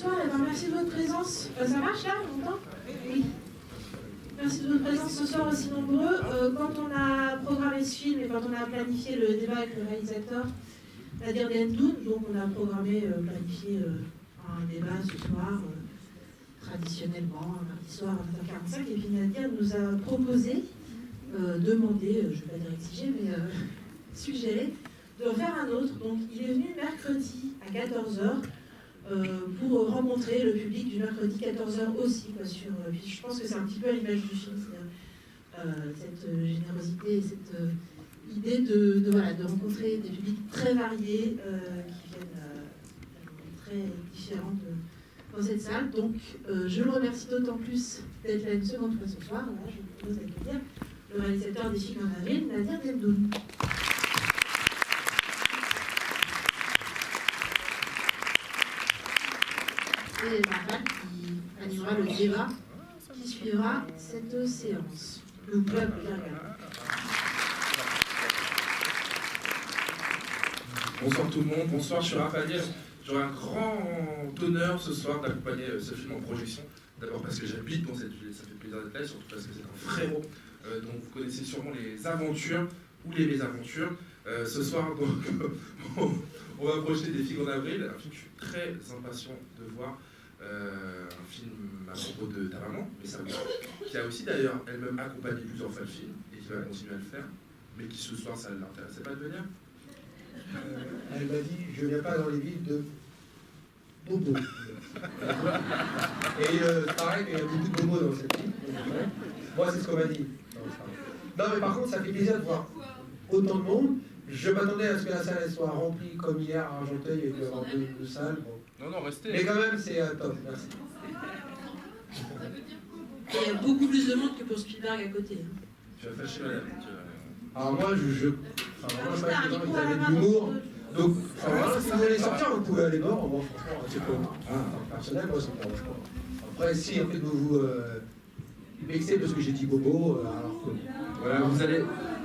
bonsoir, et merci de votre présence. Ça marche là, on m'entend? Oui. Merci de votre présence ce soir aussi nombreux. Quand on a programmé ce film et quand on a planifié le débat avec le réalisateur, Nadir Dendoun, donc on a planifié un débat ce soir, traditionnellement, un mardi soir à 20h45, et puis Nadir nous a proposé, demandé, je ne vais pas dire exiger, mais suggéré, de en faire un autre. Donc il est venu mercredi à 14h pour rencontrer le public du mercredi 14h aussi. Puis je pense que c'est un petit peu à l'image du film, cette générosité et cette idée de rencontrer des publics très variés qui viennent très différents dans cette salle. Donc je le remercie d'autant plus d'être là une seconde fois ce soir. Là, je vous propose d'accueillir le réalisateur des films en avril, Nadir Dendoun. Et Marval qui animera le débat qui suivra cette séance. Le club Bergame. Bonsoir tout le monde, bonsoir, je suis Raphaël. J'aurai un grand honneur ce soir d'accompagner ce film en projection. D'abord parce que j'habite dans cette ville, ça fait plaisir d'être là, et surtout parce que c'est un frérot dont vous connaissez sûrement les aventures ou les mésaventures. Ce soir, donc, on va projeter Des figues en avril, un film que je suis très impatient de voir. Un film à propos de ta maman, mais ça aussi, qui a aussi d'ailleurs elle-même accompagné plusieurs fois le film et qui va continuer à le faire, mais qui ce soir ça ne l'intéressait pas de venir. Elle m'a dit je viens pas dans les villes de bobo. Et pareil, il y a beaucoup de bobos dans cette ville. Moi c'est ce qu'on m'a dit. Non mais par contre ça fait plaisir de voir autant de monde. Je m'attendais à ce que la salle soit remplie comme hier à Argenteuil et qu'il y avoir deux salles. Bon. Non, restez. Mais quand même, c'est top, merci. Il y a beaucoup plus de monde que pour Spielberg à côté. Tu vas fâcher madame. Alors moi, je crois que les gens ils avaient de l'humour. Donc, si vous voulez sortir, vous pouvez aller dehors. Moi, franchement, c'est pas personnel, moi, c'est pas franchement. Après, si en fait vous vous vexez parce que j'ai dit bobo, alors que. Voilà, vous allez.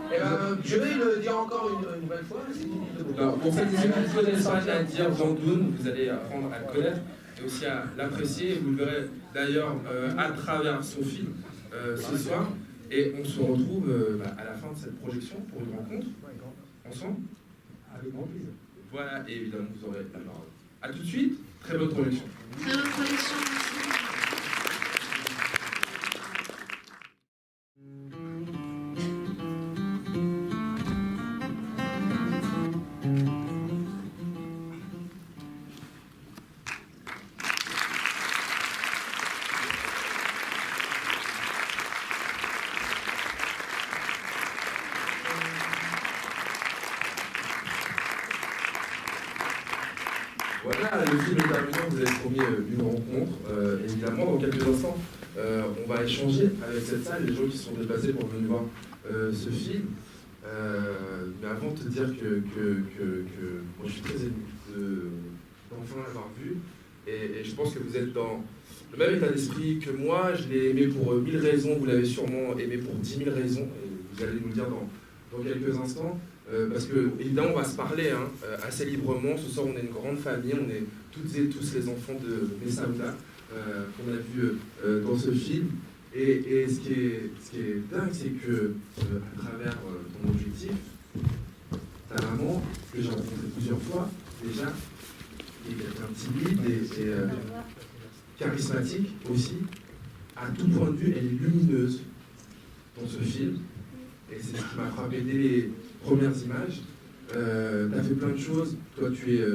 Eh ben, je vais le dire encore une nouvelle fois, c'est une de bobo. Alors, pour celles et ceux qui ne connaissent pas Nadir Dendoun, vous allez apprendre à le connaître et aussi à l'apprécier. Vous le verrez d'ailleurs à travers son film ce soir. Et on se retrouve à la fin de cette projection pour une rencontre ensemble. Avec grand plaisir. Voilà, et évidemment, vous aurez la parole. A tout de suite, très bonne projection. Très bonne projection, merci. Voilà, le film est terminé, vous avez promis une rencontre. Évidemment, dans quelques instants, on va échanger avec cette salle, les gens qui sont déplacés pour venir voir ce film. Mais avant de te dire que moi je suis très ému d'enfin l'avoir vu. Et je pense que vous êtes dans le même état d'esprit que moi. Je l'ai aimé pour 1000 raisons, vous l'avez sûrement aimé pour 10 000 raisons. Et vous allez nous le dire dans quelques instants. Parce que, évidemment, on va se parler assez librement. Ce soir, on est une grande famille, on est toutes et tous les enfants de Messaouda qu'on a vu dans ce film. Et ce qui est dingue, c'est que, à travers ton objectif, ta maman, que j'ai rencontrée plusieurs fois, déjà, qui est quelqu'un timide et charismatique aussi, à tout point de vue, elle est lumineuse dans ce film. Et c'est ce qui m'a frappé dès les premières images. Tu as fait plein de choses. Toi, tu es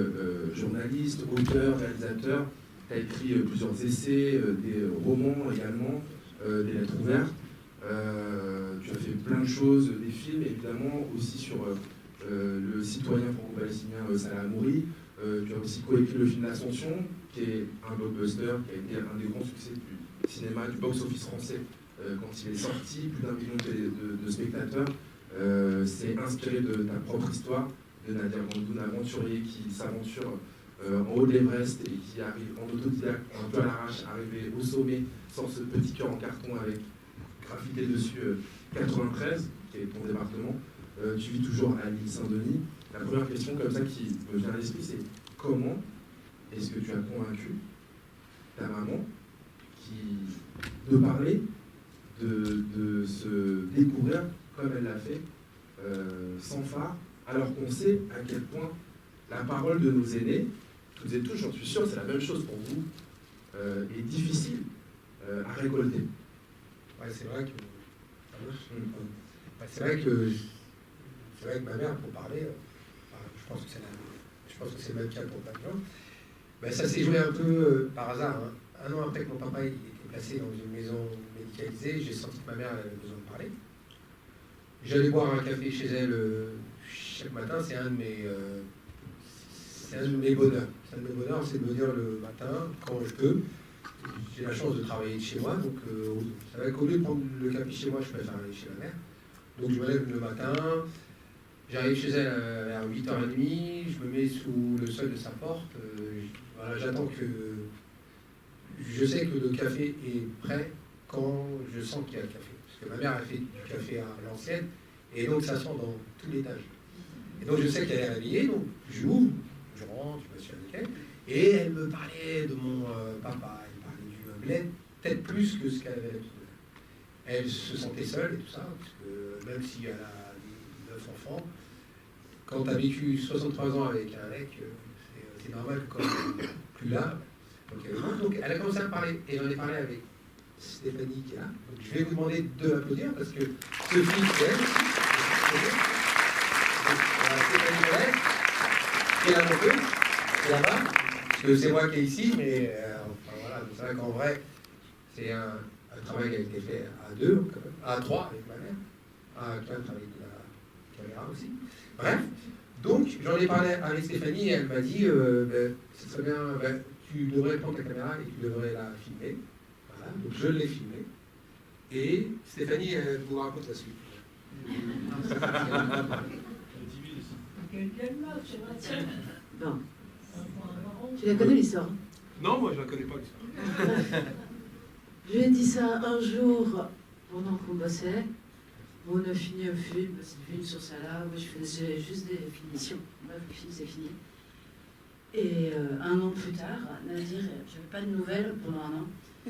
journaliste, auteur, réalisateur. Tu as écrit plusieurs essais, des romans également, des lettres ouvertes. Tu as fait plein de choses, des films, évidemment, aussi sur le citoyen franco-palestinien Salah Hamouri. Tu as aussi coécrit le film L'Ascension, qui est un blockbuster, qui a été un des grands succès du cinéma, du box-office français. Quand il est sorti, plus d'1 million de spectateurs. C'est inspiré de ta propre histoire, de Nadir Dendoun, aventurier qui s'aventure en haut de l'Everest et qui arrive en autodidacte, un peu à l'arrache, arrivé au sommet, sort ce petit cœur en carton avec graffité dessus 93, qui est ton département. Tu vis toujours à l'île Saint-Denis. La première question comme ça qui me vient à l'esprit, c'est comment est-ce que tu as convaincu ta maman de parler, de se découvrir comme elle l'a fait, sans phare, alors qu'on sait à quel point la parole de nos aînés, toutes et tous, j'en suis sûr, c'est la même chose pour vous, est difficile à récolter. Ouais, c'est vrai que... C'est vrai que ma mère, pour parler, je pense que c'est le même cas pour plein de gens, ben, ça s'est joué un peu par hasard. Hein. Un an après que mon papa il était placé dans une maison médicalisée, j'ai senti que ma mère avait besoin de parler. J'allais boire un café chez elle chaque matin, c'est un de mes bonheurs. C'est un de mes bonheurs, c'est de me dire le matin, quand je peux. J'ai la chance de travailler de chez moi, donc c'est vrai qu'au lieu de prendre le café chez moi, je préfère aller chez ma mère. Donc je me lève le matin, j'arrive chez elle vers 8h30, je me mets sous le seuil de sa porte, voilà, j'attends que... Je sais que le café est prêt quand je sens qu'il y a le café. Parce que ma mère a fait du café à l'ancienne, et donc ça sent dans tout l'étage. Et donc je sais qu'elle est réveillée, donc j'ouvre, je rentre, je me suis avec elle, et elle me parlait de mon papa, elle parlait du bled, peut-être plus que ce qu'elle avait l'habitude. Elle se sentait seule et tout ça, parce que même si elle a 9 enfants, quand tu as vécu 63 ans avec un mec, c'est normal que quand tu n'es plus là, donc elle a commencé à me parler, et j'en ai parlé avec Stéphanie qui est là. Donc je vais vous demander de l'applaudir, parce que Sophie, c'est elle. Stéphanie Moret, qui est la monteuse, qui est là-bas, parce que c'est moi qui est ici, mais enfin, voilà, c'est vrai qu'en vrai, c'est un travail qui a été fait à 2, à 3 avec ma mère, à 4 avec la caméra aussi. Bref, donc j'en ai parlé avec Stéphanie et elle m'a dit ce serait bien, tu devrais prendre ta caméra et tu devrais la filmer. Voilà, donc je l'ai filmée. Et Stéphanie, elle vous raconte la suite. Bon. Tu la connais l'histoire? Non, moi je la connais pas l'histoire. Je lui ai dit ça un jour pendant qu'on bossait. On a fini un film, c'est un film sur ça là, moi je faisais juste des finitions. Bref, le film c'est fini. Et un an plus tard, Nadir, j'avais pas de nouvelles pendant un an.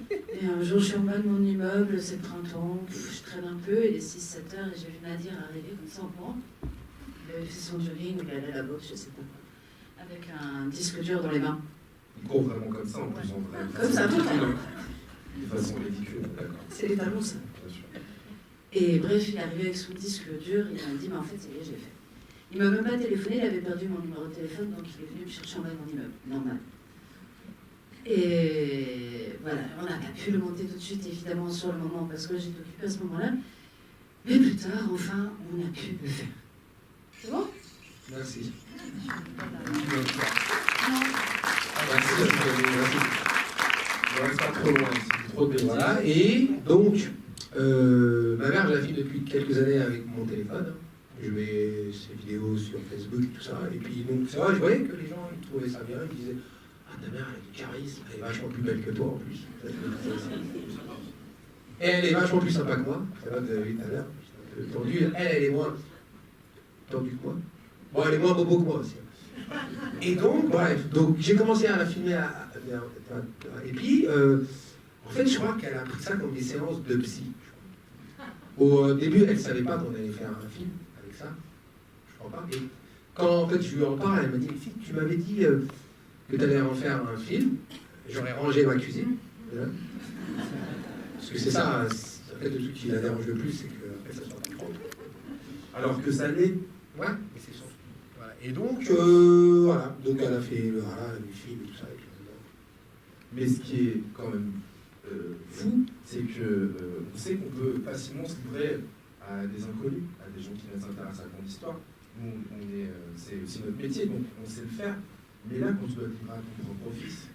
Et un jour je suis en bas de mon immeuble, c'est le printemps, je traîne un peu, il est 6-7 heures et j'ai vu Nadir arriver comme ça en courant. Il avait fait son jogging, il allait à la boxe, je sais pas quoi, avec un disque dur dans les mains. Il court vraiment comme ça, en plus, en vrai. Comme ça, totalement. De façon ridicule, d'accord. C'est les talons, ça. Bien sûr. Et bref, il est arrivé avec son disque dur, il m'a dit, mais en fait, c'est bien, j'ai fait. Il m'a même pas téléphoné, il avait perdu mon numéro de téléphone, donc il est venu me chercher en bas de mon immeuble, normal. Et voilà, on n'a pas pu le monter tout de suite, évidemment, sur le moment, parce que j'étais occupée à ce moment-là. Mais plus tard, enfin, on a pu le faire. C'est bon? Merci. Merci. On reste pas trop loin ici, trop de bêtises. Voilà, et donc, ma mère, je la filme depuis quelques années avec mon téléphone. Je mets ses vidéos sur Facebook, tout ça. Et puis, donc, c'est vrai, je voyais que les gens ils trouvaient ça bien. Ils disaient, ah, ta mère, elle a du charisme, elle est vachement plus belle que toi en plus. Et elle est vachement plus sympa que moi. C'est vrai que vous avez vu tout à l'heure. Tendue. Elle est moins tendue que moi. Bon, elle est moins bobo que moi aussi. Et donc, bref, donc j'ai commencé à la filmer. Et puis, en fait, je crois qu'elle a pris ça comme des séances de psy. Au début, elle ne savait pas qu'on allait faire un film avec ça. Je crois pas. Et quand en fait, je lui en parle, elle m'a dit, mais si tu m'avais dit que tu allais en faire un film, j'aurais rangé ma cuisine. Voilà. Parce que c'est ça, en fait, le truc qui la dérange le plus, c'est que ça soit pas trop. Alors que ça l'est. Ouais, mais c'est son. Voilà. Et donc, voilà. Donc elle a fait le film et tout ça. Mais ce qui est quand même fou, c'est que on sait qu'on peut facilement se livrer à des inconnus, à des gens qui ne s'intéressent à ton histoire. Nous, c'est aussi notre métier, donc on sait le faire. Mais là, quand tu dois te livrer à ton propre fils,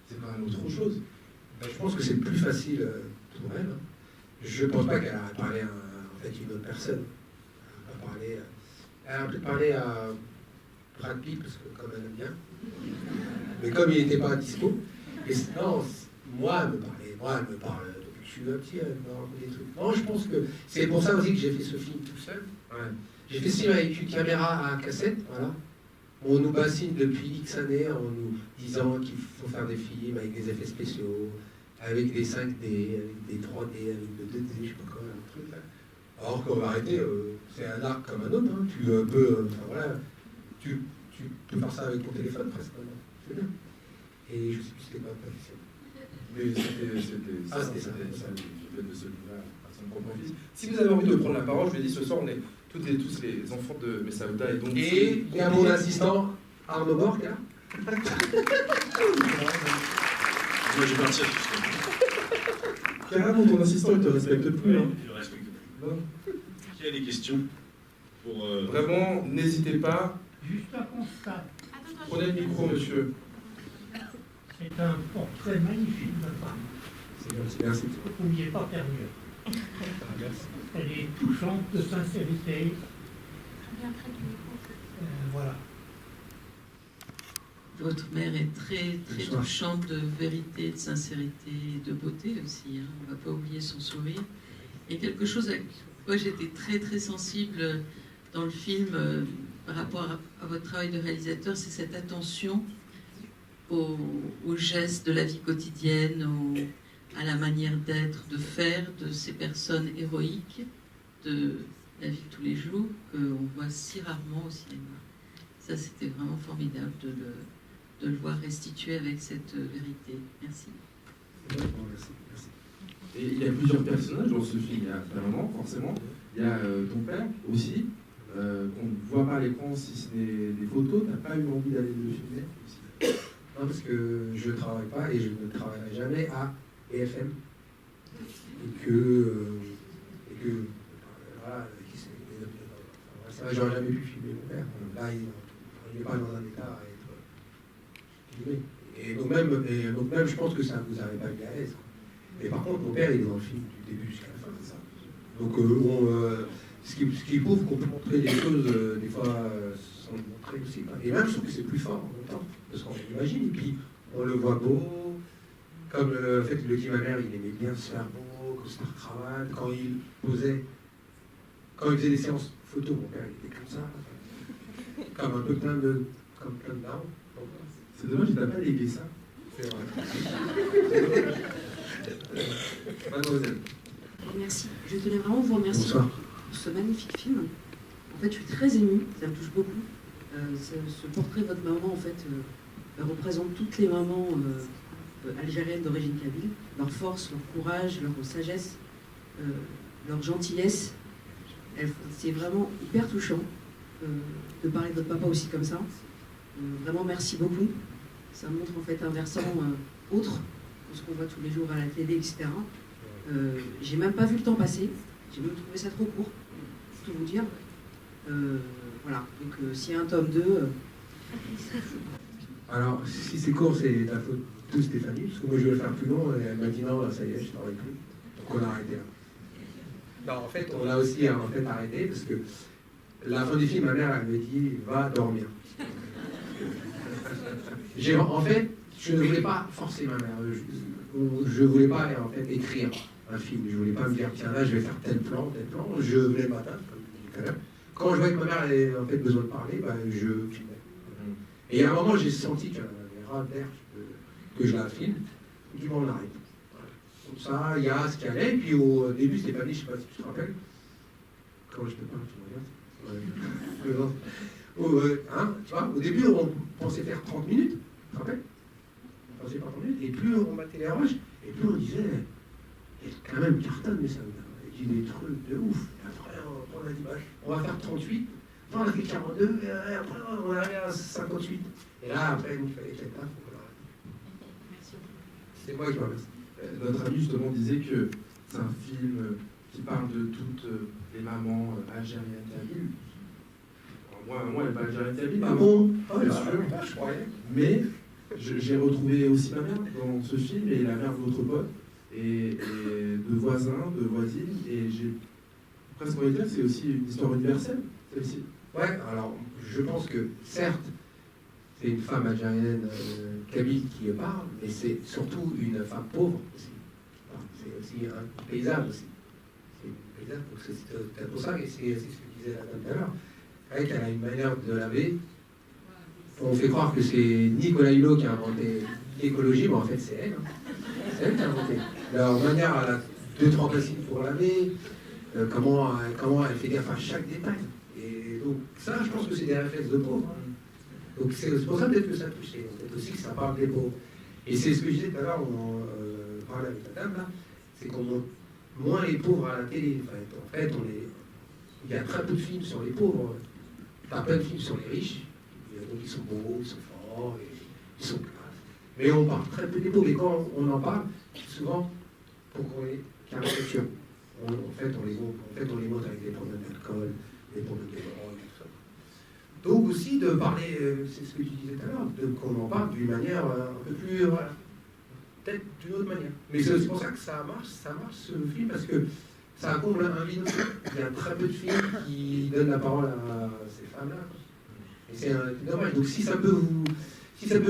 c'est quand même autre chose. Ben, je pense que c'est plus facile pour elle. Hein. Je ne pense pas qu'elle a parlé à une autre personne. Elle a peut-être parlé à Brad Pitt, parce que comme elle aime bien. Mais comme il n'était pas dispo, et non, moi, elle me parlait. Moi, elle me parle depuis que je suis petit, elle me raconte des trucs. Non, je pense que c'est pour ça aussi que j'ai fait ce film tout seul. Ouais. J'ai fait ce film avec une caméra à cassette, voilà. On nous bassine depuis X années en nous disant qu'il faut faire des films avec des effets spéciaux, avec des 5D, avec des 3D, avec des 2D, je sais pas quoi, un truc là. Alors qu'en vérité, c'est un art comme un autre. Hein. Tu peux, enfin, voilà, tu peux faire ça avec ton téléphone presque. C'est bien. Et je sais plus si c'était pas professionnel. Mais c'était ça, le fait de celui-là à son propre fils. Si vous avez envie de prendre la parole, je l'ai dit ce soir, on est toutes et tous les enfants de Messaouda et donc. Et il y a mon assistant Arnaud Borg là. Moi je vais partir. Carrément, ton assistant il te respecte plus. Hein. Je respecte. Non. Qui a des questions pour, Vraiment, n'hésitez pas. Juste un constat. Prenez le micro, monsieur. C'est un portrait magnifique de femme. Merci. Vous ne pouviez pas faire mieux. Elle est touchante de sincérité. Voilà. Votre mère est très, très touchante de vérité, de sincérité, de beauté aussi. Hein. On ne va pas oublier son sourire. Et quelque chose à quoi j'étais très, très sensible dans le film par rapport à votre travail de réalisateur, c'est cette attention aux gestes de la vie quotidienne, à la manière d'être, de faire de ces personnes héroïques de la vie de tous les jours qu'on voit si rarement au cinéma. Ça, c'était vraiment formidable de le voir restitué avec cette vérité. Merci. Et il y a plusieurs personnages dans ce film. Il y a ta maman, forcément. Il y a ton père aussi, qu'on ne voit pas à l'écran si ce n'est des photos. Tu n'as pas eu envie d'aller le filmer aussi? Non, parce que je ne travaille pas et je ne travaillerai jamais à BFM. Et que voilà, j'aurais jamais pu filmer mon père. Là, il n'est pas dans un état à être filmé. Et donc même, je pense que ça vous avait pas mis à l'aise. Mais par contre, mon père, il est dans le film du début jusqu'à la fin, c'est ça. Donc, ce qui prouve qu'on peut montrer des choses, des fois, sans le montrer aussi. Et même, je trouve que c'est plus fort en même temps, parce qu'on l'imagine, et puis on le voit beau, comme le fait que le dit ma mère, il aimait bien se faire beau, costard cravate, quand il posait, quand il faisait des séances photos, mon père, il était comme ça, comme un peu plein de darons. C'est dommage, il t'a pas légué ça. C'est vrai. Mademoiselle. Merci. Je tenais vraiment vous remercier Bonsoir. pour ce magnifique film. En fait, je suis très émue, ça me touche beaucoup. Ce portrait de votre maman, en fait, représente toutes les mamans algériennes d'origine kabyle, leur force, leur courage, leur sagesse, leur gentillesse. C'est vraiment hyper touchant de parler de votre papa aussi comme ça. Vraiment, merci beaucoup. Ça montre en fait un versant autre que ce qu'on voit tous les jours à la télé, etc. J'ai même pas vu le temps passer. J'ai même trouvé ça trop court, pour tout vous dire. Voilà, donc s'il y a un tome 2... Alors, si c'est court, c'est la faute de Stéphanie, parce que moi je vais le faire plus long, et elle m'a dit non, ça y est, je travaille plus. Donc on a arrêté là. Non, en fait, on a aussi en fait arrêté, parce que la fin du film, ma mère, elle me dit, va dormir. En fait, je ne voulais pas forcer ma mère. Je ne voulais pas en fait écrire un film. Je ne voulais pas me dire, tiens là, je vais faire tel plan, tel plan. Je venais le matin, comme je disais tout à l'heure. Quand je voyais que ma mère avait en fait besoin de parler, bah, je filmais. Et à un moment, j'ai senti qu'il y avait ras d'air que je la filme. Je dis, bon, on arrête. Voilà. Comme ça, il y a ce qu'il y allait. Et puis au début, Stéphanie, je ne sais pas si tu te rappelles. Comment je peux pas, tu me regardes. Tu vois, au début, on pensait faire 30 minutes. Tu te rappelles? On pensait pas 30 minutes. Et plus on battait les roches, et plus on disait, il y a quand même cartonne, mais ça dit des trucs de ouf. Et après, on a dit, bah, on va faire 38. Enfin, on a fait 42, et après, on est arrivé à 58. Et là, après, il fallait qu'il y ait un, faut qu'on arrête. Merci. C'est moi qui m'appelle. Notre ami justement disait que c'est un film qui parle de toutes les mamans algériennes kabyles. Moi, elle n'est pas algérienne kabyle. Ah bon? Ah, bien sûr. Je croyais. Mais j'ai retrouvé aussi ma mère dans ce film et la mère de votre pote et de voisins, de voisines. Et j'ai presque envie de dire que c'est aussi une histoire universelle, celle-ci. Ouais, alors je pense que certes, c'est une femme algérienne kabyle qui parle, mais c'est surtout une femme pauvre aussi. C'est aussi un paysan aussi. C'est une paysanne, donc c'est pour ça que c'est ce que disait la dame tout à l'heure. Elle a une manière de laver on fait croire que c'est Nicolas Hulot qui a inventé l'écologie, mais en fait c'est elle. Hein. C'est elle qui a inventé. Leur manière, elle a 2-3 bassines pour laver, comment elle fait gaffe à chaque détail. Et donc ça, je pense que c'est des réflexes de pauvres. Hein. Donc c'est pour ça peut-être que ça touche, peut-être aussi que ça parle des pauvres. Et c'est ce que je disais tout à l'heure, on parlait avec la dame là, c'est qu'on montre moins les pauvres à la télé. En fait, il y a très peu de films sur les pauvres. T'as plein de films sur les riches, donc ils sont beaux, ils sont forts, et ils sont classes. Mais on parle très peu des pauvres. Et quand on en parle, souvent, pour qu'on les caricature. En fait, on les montre avec des problèmes d'alcool, des problèmes de drogue, tout ça. Donc aussi de parler, c'est ce que tu disais tout à l'heure, qu'on en parle d'une manière un peu plus, voilà, peut-être d'une autre manière. Mais c'est aussi pour ça que ça marche ce film, parce que ça comble un vide. Il y a très peu de films qui donnent la parole à ces femmes-là. Et c'est dommage. Donc si ça peut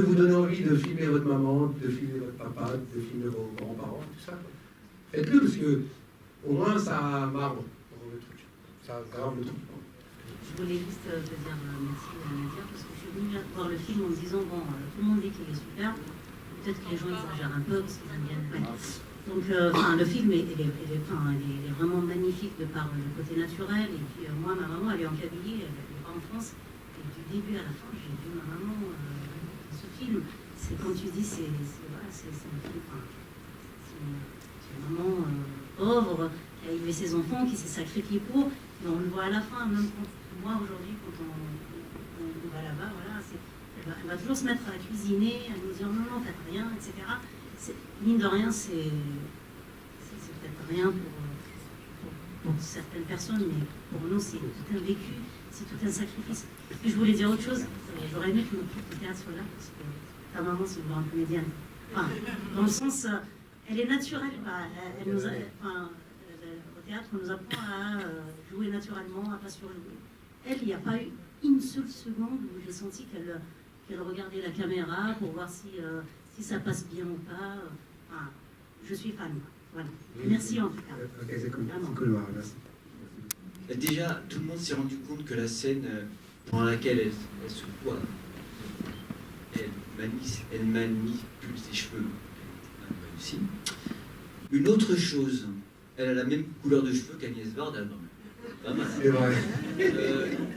vous donner envie de filmer votre maman, de filmer votre papa, de filmer vos grands-parents, tout ça, faites-le, parce que au moins ça marbre le truc. Ça grave le truc. Je voulais juste te dire merci Nadia, parce que je suis venue voir le film en me disant, bon, tout le monde dit qu'il est super, peut-être que les gens exagèrent un peu, parce qu'ils aiment bien le mettre. Donc, le film il est vraiment magnifique de par le côté naturel. Et puis, moi, ma maman, elle est en Kabylie, elle n'est pas en France. Et du début à la fin, j'ai vu ma maman dans ce film. C'est quand tu dis, c'est un film, c'est une maman pauvre, qui a élevé ses enfants, qui s'est sacrifiée pour. Mais on le voit à la fin, même quand, moi, aujourd'hui, quand on va là-bas, voilà, elle va toujours se mettre à cuisiner, à nous dire non, non, faites rien, etc. Mine de rien, c'est peut-être rien pour certaines personnes, mais pour nous, c'est tout un vécu, c'est tout un sacrifice. Et je voulais dire autre chose, j'aurais aimé que mon théâtre soit là, parce que ta maman, c'est une grande comédienne. Enfin, dans le sens, elle est naturelle. Elle nous au théâtre, on nous apprend à jouer naturellement, à ne pas surjouer. Elle, il n'y a pas eu une seule seconde où j'ai senti qu'elle regardait la caméra pour voir si ça passe bien ou pas. Enfin, je suis fan. Voilà. Merci en tout cas. Ok, c'est cool. Vraiment. C'est cool, merci. Déjà, tout le monde s'est rendu compte que la scène pendant laquelle elle se voit, elle manipule ses cheveux. Réussi. Une autre chose, elle a la même couleur de cheveux qu'Agnès Varda. Pas mal. C'est vrai.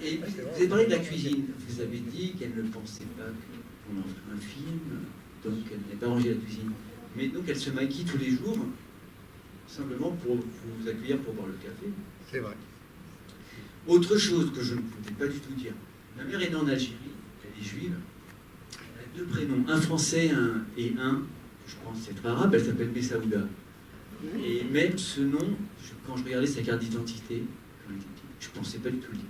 Et vous avez parlé de la cuisine. Vous avez dit qu'elle ne pensait pas qu'on entrait un film, donc elle n'avait pas rangé la cuisine. Mais donc elle se maquille tous les jours, simplement pour vous accueillir pour boire le café. C'est vrai. Autre chose que je ne pouvais pas du tout dire. Ma mère est née en Algérie, elle est juive. Elle a 2 prénoms, un français et un, je pense c'est arabe, elle s'appelle Messaouda. Et même ce nom, quand je regardais sa carte d'identité, je ne pensais pas du tout le dire.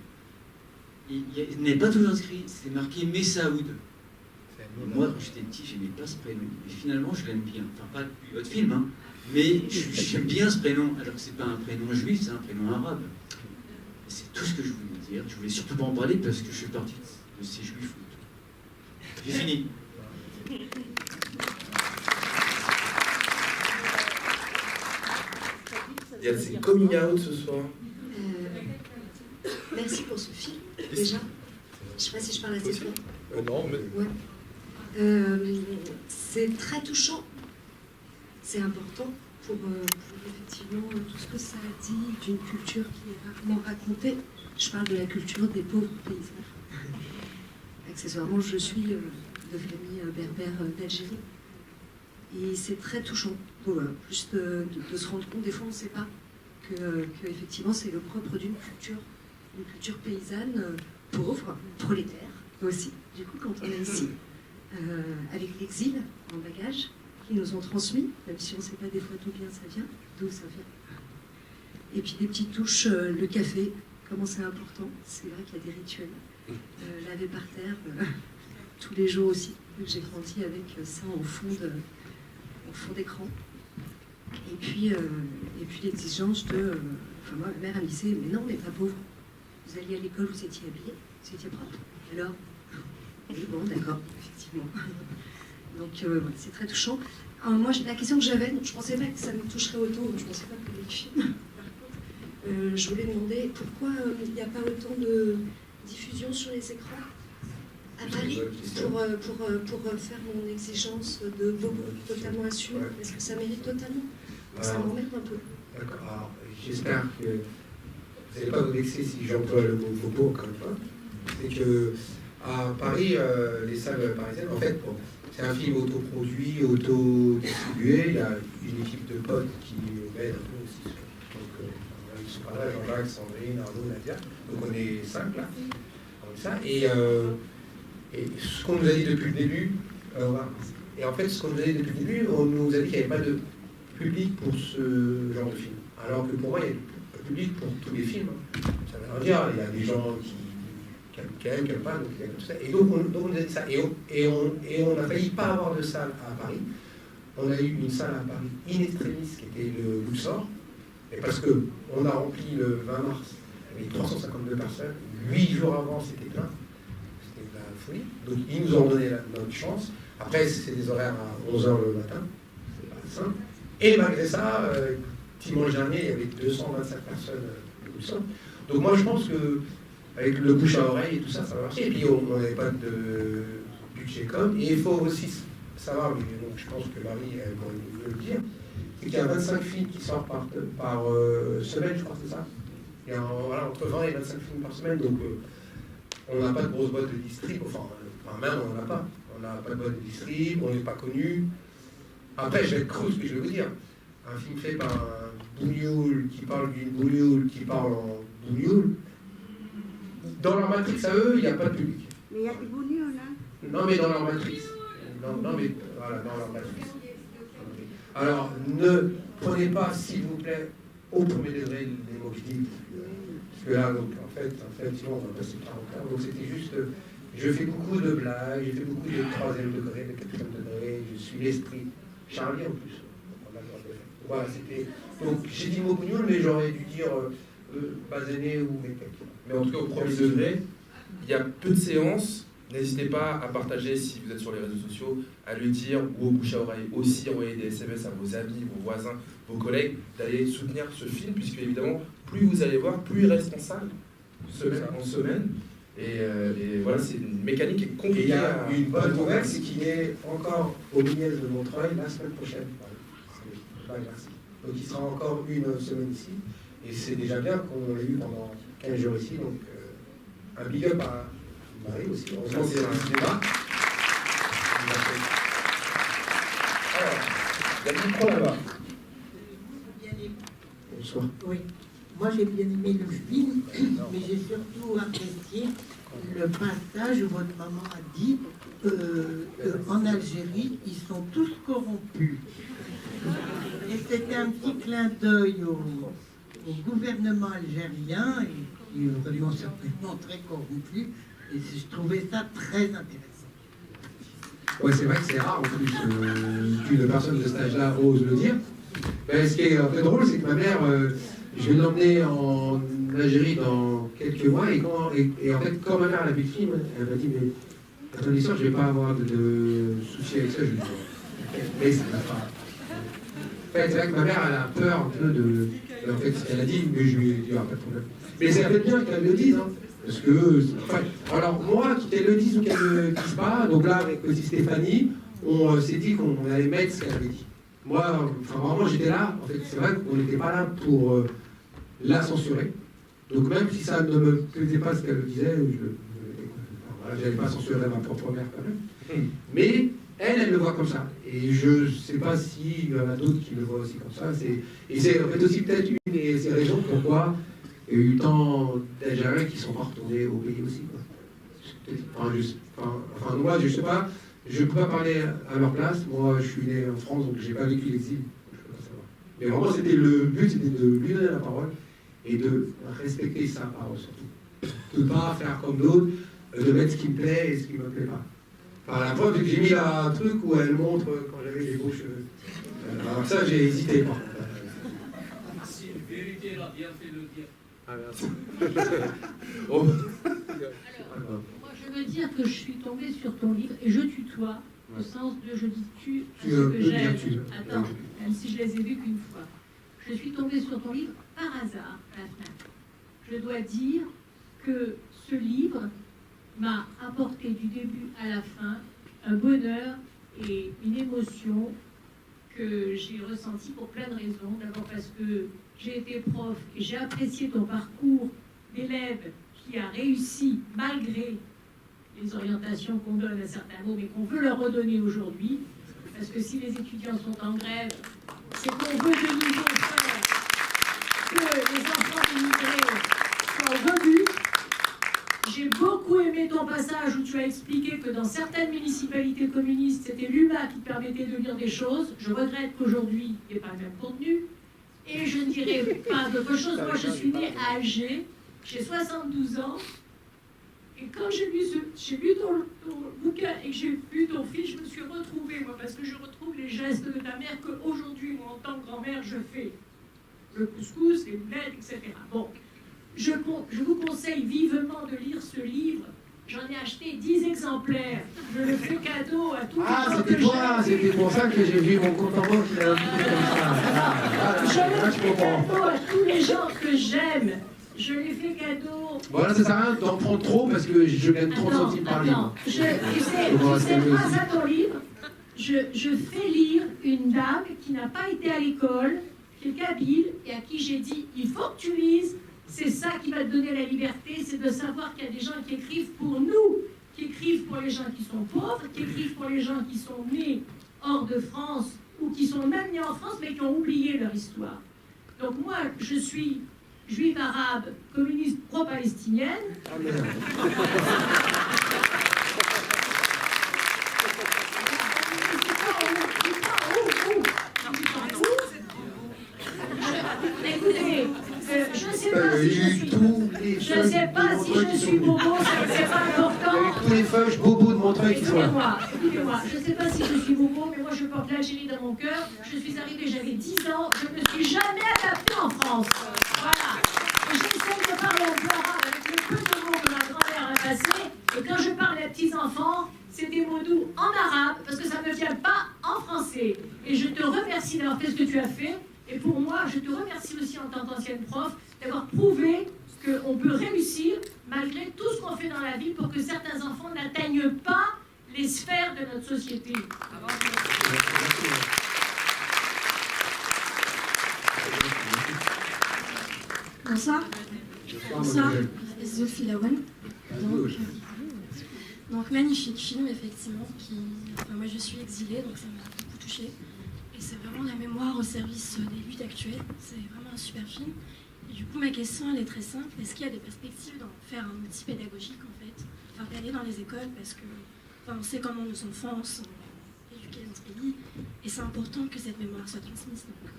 Il n'est pas toujours inscrit, c'est marqué Messaoud. Moi, quand j'étais petit, j'aimais pas ce prénom. Et finalement, je l'aime bien. Enfin, pas depuis votre film, hein, mais j'aime bien ce prénom, alors que c'est pas un prénom juif, c'est un prénom arabe. Et c'est tout ce que je voulais dire. Je voulais surtout pas en parler parce que je fais partie de ces juifs. J'ai fini. Il y a ces coming out ce soir. Merci pour ce film, déjà. Je ne sais pas si je parle assez fort. Non, mais... Ouais. C'est très touchant. C'est important pour effectivement tout ce que ça dit d'une culture qui est rarement racontée. Je parle de la culture des pauvres paysans. Accessoirement, je suis de famille berbère d'Algérie. Et c'est très touchant. Donc, voilà, juste de se rendre compte, des fois on ne sait pas que effectivement c'est le propre d'une culture paysanne, pauvre, prolétaire aussi. Du coup, quand on est ici, avec l'exil en bagage, qui nous ont transmis, même si on ne sait pas des fois d'où ça vient. Et puis des petites touches, le café, comment c'est important. C'est vrai qu'il y a des rituels. Laver par terre, tous les jours aussi. J'ai grandi avec ça en fond d'écran. Et puis l'exigence de... Enfin, moi, ma mère, elle me disait, mais non, mais pas pauvre. Vous alliez à l'école, vous étiez habillé, vous étiez propre. Alors, oui, bon, d'accord, effectivement. Donc, c'est très touchant. Alors, moi, la question que j'avais, je ne pensais pas que ça me toucherait autant, je ne pensais pas que les films. Par contre, je voulais demander pourquoi il n'y a pas autant de diffusion sur les écrans à Paris pour faire mon exigence de volume totalement assumée, parce que ça mérite totalement. Donc ça m'emmerde un peu. D'accord. Alors, j'espère que vous n'allez pas vous vexer si j'emploie le mot faux encore une fois. C'est que à Paris, les salles parisiennes, en fait, bon, c'est un film autoproduit, auto-distribué. Il y a une équipe de potes qui m'aide un peu aussi. Donc, ils sont pas là, Jean-Jacques, Sandrine, Arnaud, Nadia. Donc, on est 5 là. On est ça. Et ce qu'on nous a dit depuis le début, et en fait, ce qu'on nous a dit depuis le début, on nous a dit qu'il n'y avait pas de public pour ce genre de film. Alors que pour moi, il y a du public pour tous les films. Ça veut rien dire, il y a des gens qui aiment, qui n'aiment pas, donc il y a tout ça. Et donc on nous a dit ça. Et on a failli pas avoir de salle à Paris. On a eu une salle à Paris in extremis, qui était le Luxor. Et parce qu'on a rempli le 20 mars, il y avait 352 personnes. 8 jours avant, c'était plein. C'était de la folie. Donc ils nous ont donné notre chance. Après, c'est des horaires à 11h le matin. C'est pas simple. Et malgré ça, dimanche dernier, il y avait 225 personnes au Luxor. Donc moi, je pense que avec le bouche à oreille et tout ça, ça va marcher. Et puis, on n'avait pas de budget com. Et il faut aussi savoir, mais donc, je pense que Marie, elle va mieux le dire, c'est qu'il y a 25 films qui sortent par semaine, je crois que c'est ça. Il y a voilà, entre 20 et 25 films par semaine. Donc, on n'a pas de grosse boîte de distrib. Enfin, même, on n'en a pas. On n'a pas de boîte de distrib, on n'est pas connu. Après, je vais être creux, ce que je vais vous dire. Un film fait par un bougnoul qui parle d'une bougnoul qui parle en bougnoul. Dans leur matrice à eux, il n'y a pas de public. Mais il y a des bougnoules, hein? Non, mais dans leur matrice. Non, mais voilà, dans leur matrice. Alors, ne prenez pas, s'il vous plaît, au premier degré les mots que je dis. Parce que là, donc, en fait, effectivement, on va passer 40 heures. Donc, c'était juste. Je fais beaucoup de blagues, j'ai fait beaucoup de 3e degré, de 4e degré. Je suis l'esprit. Charlie, en plus. Voilà, c'était. Donc, j'ai dit mot bougnoul, mais j'aurais dû dire baséné ou métèque. Mais en tout cas, au premier degré, il y a peu de séances. N'hésitez pas à partager si vous êtes sur les réseaux sociaux, à le dire ou au bouche à oreille aussi, envoyer des SMS à vos amis, vos voisins, vos collègues, d'aller soutenir ce film, puisque évidemment, plus vous allez voir, plus il reste en salle, semaine en semaine. Et voilà, c'est une mécanique qui est compliquée. Et il y a une bonne nouvelle, c'est qu'il est encore au Mignès de Montreuil la semaine prochaine. Merci. Donc il sera encore une semaine ici. Et c'est déjà bien qu'on l'ait eu pendant 15 jours ici. Donc un big up à Marie aussi. Heureusement, c'est un débat. Alors, il y a le micro là-bas. Bonsoir. Oui. Moi, j'ai bien aimé le film, mais j'ai surtout apprécié le passage où votre maman a dit qu'en Algérie, ils sont tous corrompus. Et c'était un petit clin d'œil au gouvernement algérien, qui est vraiment certainement très corrompu, et je trouvais ça très intéressant. Ouais, c'est vrai que c'est rare en plus qu'une personne de cet âge-là ose le dire. Mais ce qui est un peu drôle, c'est que ma mère, je vais l'emmener en Algérie dans quelques mois, et en fait, quand ma mère a vu le film, elle m'a dit, mais attendez ça, je ne vais pas avoir de soucis avec ça. Je lui dis, mais ça va pas. En fait, c'est vrai que ma mère, elle a peur un peu de. En fait, elle a dit, mais je lui ai dit, pas de problème. Mais c'est peut-être bien qu'elle le dise, hein. Parce que. Enfin, alors, moi, qu'elle le dise ou qu'elle ne le dise pas, donc là, avec aussi Stéphanie, on s'est dit qu'on allait mettre ce qu'elle avait dit. Moi, enfin, vraiment, j'étais là. En fait, c'est vrai qu'on n'était pas là pour la censurer. Donc, même si ça ne me plaisait pas ce qu'elle disait, je n'allais pas censurer ma propre mère quand même. Mais elle le voit comme ça. Et je ne sais pas s'il y en a d'autres qui le voient aussi comme ça. Et c'est en fait aussi peut-être une des ces raisons pourquoi il y a eu tant d'Algériens qui sont pas retournés au pays aussi. Enfin, moi, je ne sais pas. Je ne peux pas parler à leur place. Moi, je suis né en France, donc je n'ai pas vécu l'exil. Je peux pas savoir. Mais vraiment, le but, c'était de lui donner la parole et de respecter sa parole surtout. De ne pas faire comme d'autres, de mettre ce qui me plaît et ce qui ne me plaît pas. Enfin, la preuve, c'est que j'ai mis un truc où elle montre quand j'avais les beaux cheveux. Alors ça, j'ai hésité. Si une vérité, elle a bien fait de le dire. Ah, merci. Oh. Alors, moi, je veux dire que je suis tombée sur ton livre et je tutoie, au sens de je dis tu, parce que j'aime. Attends, même si je les ai vus qu'une fois. Je suis tombée sur ton livre par hasard à la fin. Je dois dire que ce livre m'a apporté du début à la fin un bonheur et une émotion que j'ai ressenti pour plein de raisons. D'abord parce que j'ai été prof et j'ai apprécié ton parcours d'élève qui a réussi malgré les orientations qu'on donne à certains mots, mais qu'on veut leur redonner aujourd'hui. Parce que si les étudiants sont en grève, c'est qu'on veut de nouveau faire que les enfants immigrés soient revus. J'ai beaucoup aimé ton passage où tu as expliqué que dans certaines municipalités communistes, c'était l'UMA qui permettait de lire des choses. Je regrette qu'aujourd'hui, il n'y ait pas le même contenu. Et je ne dirais pas d'autre chose. Moi, je suis née à Alger, j'ai 72 ans. Et quand j'ai lu ton bouquin et que j'ai vu ton film, je me suis retrouvée, moi, parce que je retrouve les gestes de ta mère qu'aujourd'hui, moi, en tant que grand-mère, je fais. Le couscous, les boulettes, etc. Bon, je vous conseille vivement de lire ce livre. J'en ai acheté 10 exemplaires. Je le fais cadeau à tous les gens que j'aime. C'était pour ça que j'ai vu mon compte en banque. Je le fais cadeau à tous les gens que j'aime. Je l'ai fait cadeau. Voilà, ça sert à rien d'en prendre trop parce que je gagne 30 centimes par livre. Tu sais, grâce à ton livre, je fais lire une dame qui n'a pas été à l'école, qui est kabyle, et à qui j'ai dit, il faut que tu lises. C'est ça qui va te donner la liberté, c'est de savoir qu'il y a des gens qui écrivent pour nous, qui écrivent pour les gens qui sont pauvres, qui écrivent pour les gens qui sont nés hors de France ou qui sont même nés en France mais qui ont oublié leur histoire. Donc moi, je suis juive arabe, communiste pro-palestinienne. Écoutez, je ne sais pas si je suis bobo, c'est pas important. Avec tous les feuilles bobo de Montreuil qui sont là. Écoutez-moi, je ne sais pas si je suis bobo, mais moi je porte l'Algérie dans mon cœur. Je suis arrivée, j'avais 10 ans, je ne me suis jamais adaptée en France. Voilà. Et j'essaie de parler un peu arabe avec le peu de mots que ma grand-mère a passé. Et quand je parle à petits-enfants, c'est des mots doux en arabe, parce que ça ne me vient pas en français. Et je te remercie d'avoir fait ce que tu as fait. Et pour moi, je te remercie aussi en tant qu'ancienne prof d'avoir prouvé qu'on peut réussir malgré tout ce qu'on fait dans la vie pour que certains enfants n'atteignent pas les sphères de notre société. Bonsoir. Bonsoir. Sophie Lawan. Donc magnifique film, effectivement. Moi, je suis exilée, donc ça m'a beaucoup touchée. Et c'est vraiment la mémoire au service des luttes actuelles. C'est vraiment un super film. Et du coup, ma question, elle est très simple. Est-ce qu'il y a des perspectives d'en faire un outil pédagogique, en fait, enfin, d'aller dans les écoles, parce que on sait comment nos enfants sont éduqués dans ce pays. Et c'est important que cette mémoire soit transmise. Donc,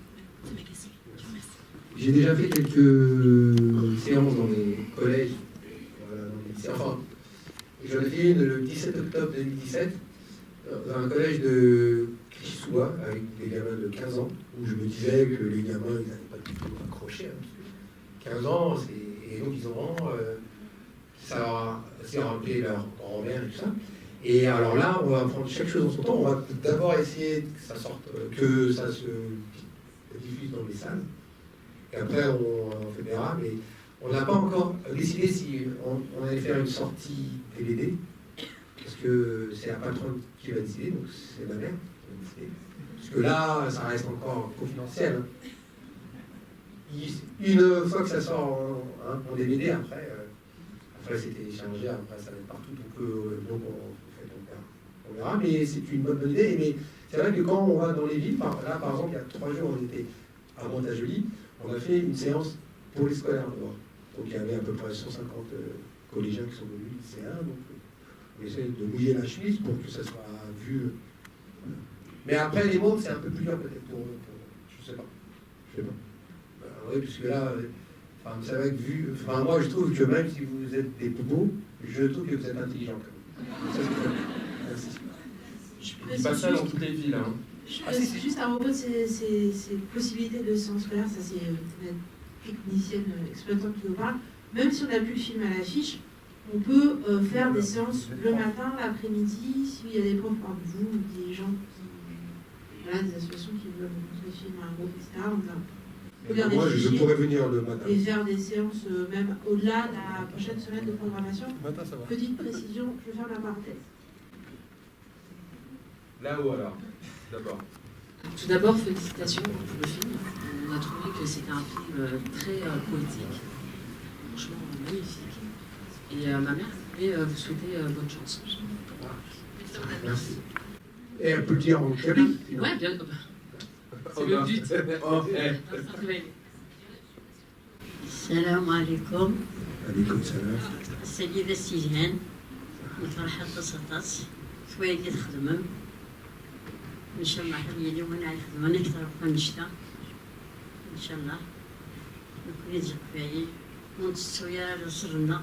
c'est ma question. Je vous remercie. J'ai déjà fait quelques séances dans les collèges, voilà, dans les lycées. Enfin, j'en ai fait une le 17 octobre 2017 dans un collège de Clichy-sous-Bois avec des gamins de 15 ans, où je me disais que les gamins, ils n'avaient pas du tout accroché. Hein, 15 ans, et donc ils ont ça leur a rappelé leur grand-mère et tout ça. Et alors là, on va prendre chaque chose en son temps. On va d'abord essayer que ça sorte, que ça se diffuse dans les salles. Et après, on verra, mais on n'a pas encore décidé si on allait faire une sortie DVD, parce que c'est la patronne qui va décider, donc c'est ma mère qui va décider. Parce que là, ça reste encore confidentiel. Hein. Une fois que ça sort en DVD, après c'est téléchargé, après ça va être partout, donc on verra, mais c'est une bonne idée. Mais c'est vrai que quand on va dans les villes, là par exemple, il y a 3 jours, on était à Montajoly, on a fait une séance pour les scolaires dehors. Donc il y avait à peu près 150 collégiens qui sont venus, lycéens, donc on essaie de mouiller la chemise pour que ça soit vu. Voilà. Mais après les mots, c'est un peu plus dur peut-être pour je sais pas. Oui, puisque là, c'est vrai que moi je trouve que même si vous êtes des bobos, je trouve que vous êtes intelligents quand même. Merci. Je dis pas ça dans toutes les villes. Hein. C'est juste à propos de ces possibilités de séance scolaire, ça c'est la technicienne exploitante qui nous parle. Même si on n'a plus le film à l'affiche, on peut faire des séances le matin, l'après-midi, s'il y a des profs parmi vous, des gens qui. Voilà, des associations qui veulent montrer le film à un groupe, etc. faut bien Moi, je réfléchir pourrais venir le matin. et faire des séances même au-delà de la prochaine semaine de programmation. Le matin, ça va. Petite précision, je vais faire la parenthèse. Là-haut alors, d'abord. Tout d'abord, félicitations pour le film. On a trouvé que c'était un film très poétique, franchement magnifique. Et ma mère voulait vous souhaiter bonne chance. Voilà. Merci. Et elle peut le dire en cabine. Ouais, bien. C'est le but. السلام عليكم. عليكم السلام. السيدة سيجان مطرحة تصطاس شوية تخدمم إن شاء الله حبيبي اليوم أنا خدمة أكثر من نشتا إن شاء الله نكون يجي كفاية ونتستويا لصرنا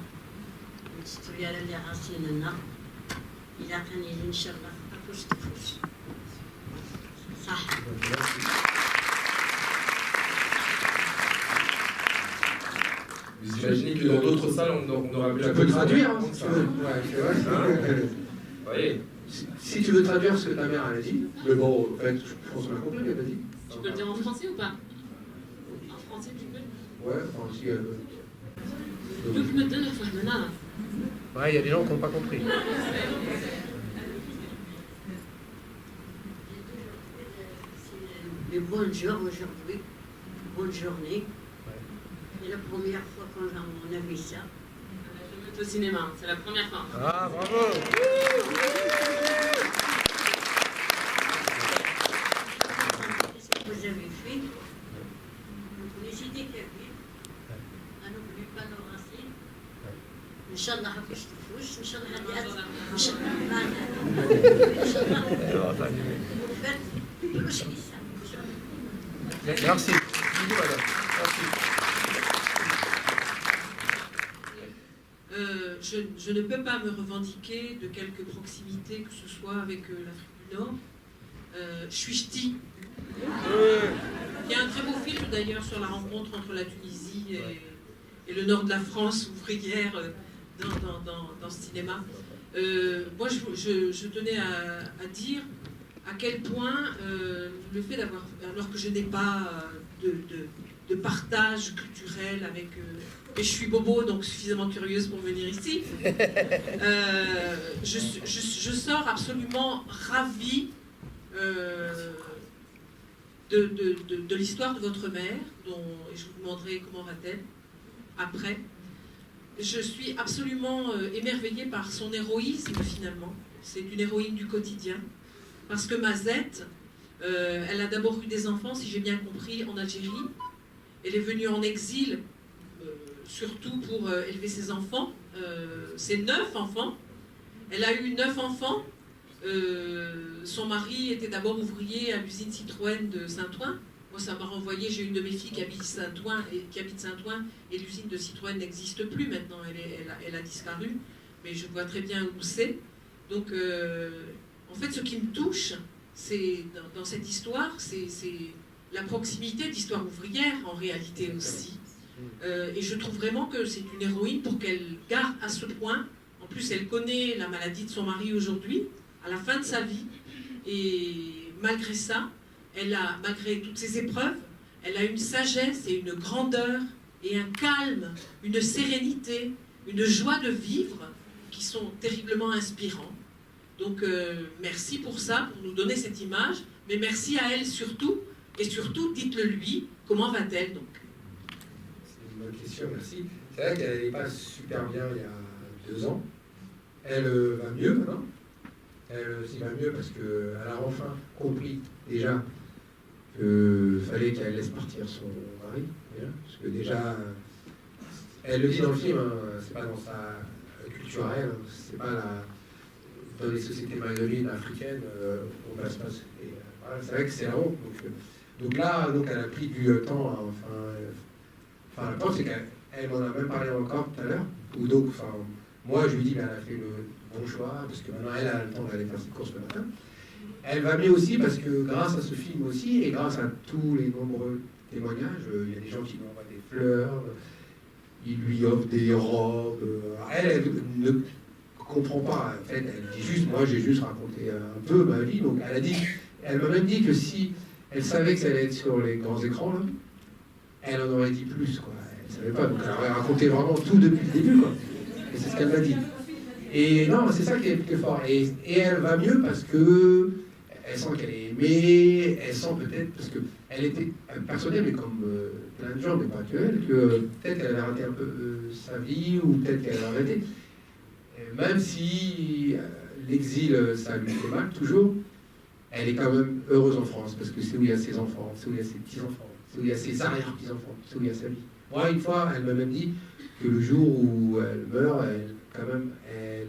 ونتستويا اللي عاصين لنا إلى كان يجي إن شاء الله تفوز تفوز صح. Vous imaginez que dans d'autres salles, on aurait pu la Tu peux traduire, hein, comme si ça. tu veux. Ouais, c'est vrai. Voyez. Si tu veux traduire ce que ta mère elle a dit, mais bon, en fait, je pense qu'on a compris, elle a dit. Tu peux le dire en français ou pas? En français, tu peux? Ouais, enfin, si elle veut. Donc, me donne la fois maintenant. Ouais, il y a des gens qui n'ont pas compris. Mais bonjour aujourd'hui, bonne journée. C'est la première fois qu'on a vu ça. Au cinéma, c'est la première fois. Ah, bravo! Qu'est-ce que vous avez fait? Vous décidez Kabyle, à n'oublier pas nos racines. Inch'Allah, حفظ تفوش, Inch'Allah, Merci. Je ne peux pas me revendiquer de quelque proximité que ce soit avec l'Afrique du Nord. Je suis ch'ti. Il y a un très beau film d'ailleurs sur la rencontre entre la Tunisie et le nord de la France ouvrière dans ce cinéma. Moi, je tenais à dire à quel point le fait d'avoir, alors que je n'ai pas de partage culturel avec... et je suis bobo, donc suffisamment curieuse pour venir ici, je sors absolument ravie de l'histoire de votre mère, et je vous demanderai comment va-t-elle après. Je suis absolument émerveillée par son héroïsme finalement. C'est une héroïne du quotidien. Parce que Mazette, elle a d'abord eu des enfants, si j'ai bien compris, en Algérie. Elle est venue en exil, surtout pour élever ses enfants. C'est 9 enfants. Elle a eu 9 enfants. Son mari était d'abord ouvrier à l'usine Citroën de Saint-Ouen. Moi, ça m'a renvoyé, j'ai une de mes filles qui habite Saint-Ouen, et l'usine de Citroën n'existe plus maintenant, elle a disparu, mais je vois très bien où c'est. Donc, en fait, ce qui me touche, c'est dans cette histoire, c'est la proximité d'histoire ouvrière, en réalité aussi. Et je trouve vraiment que c'est une héroïne pour qu'elle garde à ce point. En plus, elle connaît la maladie de son mari aujourd'hui, à la fin de sa vie, et malgré ça, malgré toutes ces épreuves, elle a une sagesse et une grandeur et un calme, une sérénité, une joie de vivre qui sont terriblement inspirants. Donc merci pour ça, pour nous donner cette image, mais merci à elle surtout, et surtout dites-le lui, comment va-t-elle donc? C'est une bonne question, merci. C'est vrai qu'elle n'est pas super bien il y a 2 ans. Elle va mieux maintenant. Elle s'y va mieux parce qu'elle a enfin compris déjà qu'il fallait qu'elle laisse partir son mari. Déjà, parce que déjà, elle le dit dans le film, hein, c'est pas dans sa culture à elle, c'est pas dans les sociétés maghrébines africaines, on passe pas. Voilà, c'est vrai que c'est la honte. Donc là, elle a pris du temps à enfin, le point, c'est qu'elle m'en a même parlé encore tout à l'heure. Moi, je lui dis qu'elle a fait le bon choix, parce que maintenant, elle a le temps d'aller faire ses courses le matin. Elle va mieux aussi parce que grâce à ce film aussi, et grâce à tous les nombreux témoignages, il y a des gens qui lui envoient des fleurs, ils lui offrent des robes. Elle ne comprend pas, en fait, elle dit juste, moi j'ai juste raconté un peu ma vie, donc elle m'a même dit que si elle savait que ça allait être sur les grands écrans, là, elle en aurait dit plus, quoi. Elle savait pas, donc elle aurait raconté vraiment tout depuis le début, quoi. Et c'est ce qu'elle m'a dit. Et non, c'est ça qui est fort. Et elle va mieux parce que elle sent qu'elle est aimée, elle sent peut-être, parce qu'elle était persuadée, mais comme plein de gens, mais pas que elle, que peut-être qu'elle avait raté un peu sa vie, ou peut-être qu'elle avait arrêté. Même si l'exil, ça lui fait mal, toujours, elle est quand même heureuse en France, parce que c'est où il y a ses enfants, c'est où il y a ses petits-enfants, c'est où il y a ses arrière-petits-enfants, c'est où il y a sa vie. Moi, une fois, elle m'a même dit que le jour où elle meurt, elle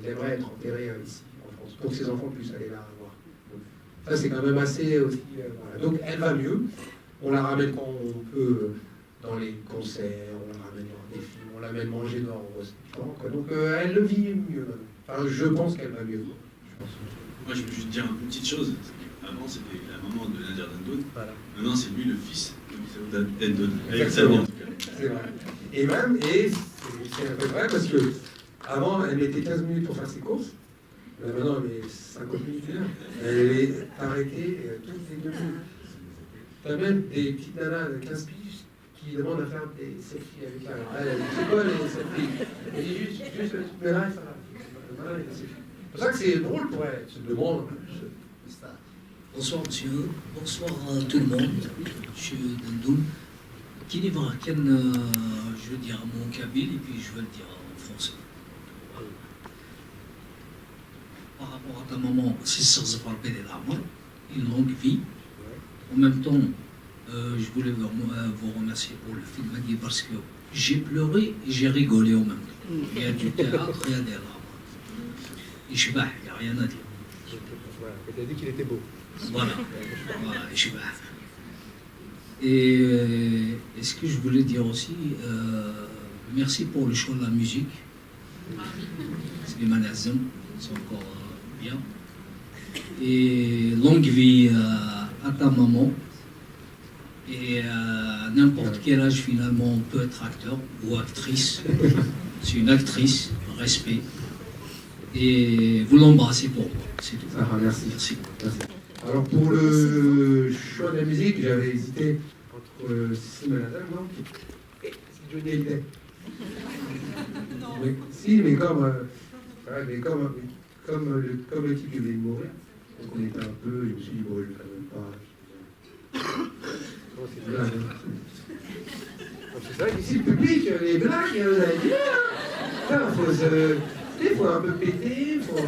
aimerait être enterrée ici, en France, pour que ses enfants puissent aller la voir. Ça, c'est quand même assez aussi... voilà. Donc, elle va mieux. On la ramène quand on peut dans les concerts, on la ramène dans des films, on l'amène manger dans un restaurant, quoi. Donc, elle le vit mieux. Enfin, je pense qu'elle va mieux. Moi, je veux juste dire une petite chose. Avant, c'était la maman de Nadir Dendoun. Voilà. Maintenant, c'est lui le fils de Dendoun. Avec sa vie, en tout cas. C'est vrai. Et même, c'est un peu vrai, parce que avant, elle mettait 15 minutes pour faire ses courses. Là, maintenant, elle met 50 minutes, une heure. Elle est arrêtée toutes les 2 minutes. T'as même des petites nanas de 15 piges qui demandent à faire des selfies avec elle. Alors, elle, c'est quoi les selfies? Elle dit juste la petite nana et ça va. C'est pour ça que c'est drôle pour elle. Elle se demande. Bonsoir monsieur, bonsoir à tout le monde. Monsieur Dendoun. Qui n'est pas je veux dire mon kabyle et puis je veux le dire en français. Par rapport à ta maman, c'est sans parler des larmes, une longue vie. En même temps, je voulais vous remercier pour le film parce que j'ai pleuré et j'ai rigolé en même temps. Il y a du théâtre, il y a des larmes. Et je sais pas, il n'y a rien à dire. Elle a dit qu'il était beau. Voilà, je sais pas. Et ce que je voulais dire aussi, merci pour le choix de la musique. C'est les manazim, c'est encore bien. Et longue vie à ta maman. Et à n'importe quel âge, finalement, on peut être acteur ou actrice. C'est une actrice, respect. Et vous l'embrassez pour moi, c'est tout. Ah, merci. Merci. Alors, pour le choix de la musique, j'avais hésité entre Simon Adam, non? Et Johnny Hallyday. Mais, si, mais comme le type qui venait de mourir, donc on était un peu, je me suis dit, bon, je ne vais quand même pas. C'est blague. C'est vrai qu'ici, le public, les blagues, vous allez dire, il faut un peu péter, il faut